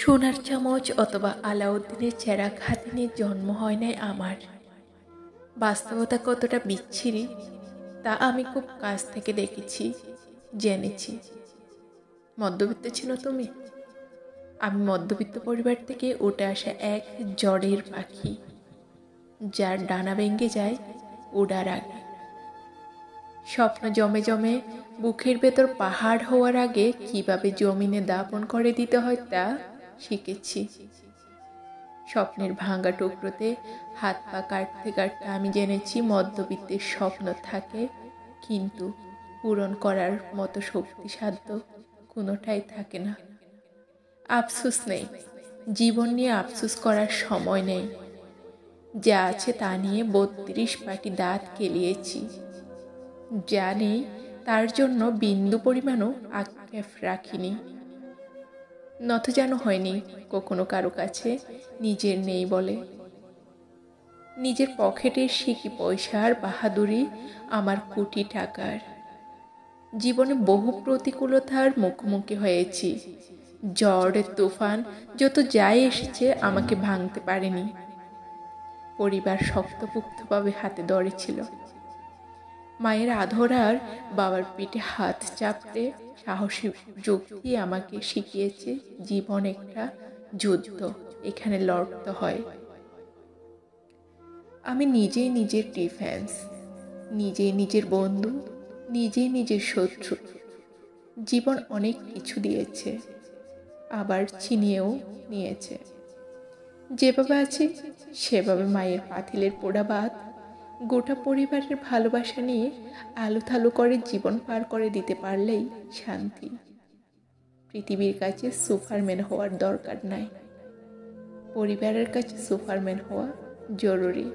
সোনার চামচ অথবা আলাউদ্দিনের চেরাগ হাতে নিয়ে জন্ম হয় নাই আমার। বাস্তবতা কতটা বিচ্ছিরি তা আমি খুব কাছ থেকে দেখেছি, জেনেছি। মধ্যবিত্ত ছিল তুমি? আমি মধ্যবিত্ত পরিবার থেকে উঠে আসা এক ঝড়ের পাখি, যার ডানা ভেঙে যায় ওড়ার আগে। স্বপ্ন জমে জমে বুকের ভেতর পাহাড় হওয়ার আগে কিভাবে জমিনে দাপন করে দিতে হয় তা শিখেছি। স্বপ্নের ভাঙা টুকরোতে হাত পা কাটতে কাটতে আমি জেনেছি মধ্যবিত্তের স্বপ্ন থাকে, কিন্তু পূরণ করার মতো শক্তিসাধ্য কোনোটাই থাকে না। আফসোস নেই, জীবন নিয়ে আফসোস করার সময় নেই। যা আছে তা নিয়ে ৩২ পাটি দাঁত কেলিয়েছি। যা নেই তার জন্য বিন্দু পরিমাণও আক্ষেপ রাখিনি। নত যেন হয়নি কখনো কারো কাছে নিজের নেই বলে। নিজের পকেটের সিকি পয়সার বাহাদুরি আমার কোটি টাকার। জীবনে বহু প্রতিকূলতার মুখোমুখি হয়েছি। ঝড় তুফান যত যাই এসেছে আমাকে ভাঙতে পারেনি। পরিবার শক্তপোক্তভাবে হাতে ধরেছিল। মায়ের আদর আর বাবার পিঠে হাত চাপতে সাহসী যুক্তি আমাকে শিখিয়েছে জীবন একটা যুদ্ধ, এখানে লড়তে হয়। আমি নিজেই নিজের ডিফেন্স, নিজেই নিজের বন্ধু, নিজেই নিজের শত্রু। জীবন অনেক কিছু দিয়েছে, আবার ছিনিয়েও নিয়েছে। যেভাবে আছি সেভাবে মায়ের পাতিলের পোড়া ভাত, গোটা পরিবারের ভালোবাসা নিয়ে আলুথালু করে জীবন পার করে দিতে পারলেই শান্তি। পৃথিবীর কাছে সুপারম্যান হওয়ার দরকার নাই, পরিবারের কাছে সুপারম্যান হওয়া জরুরি।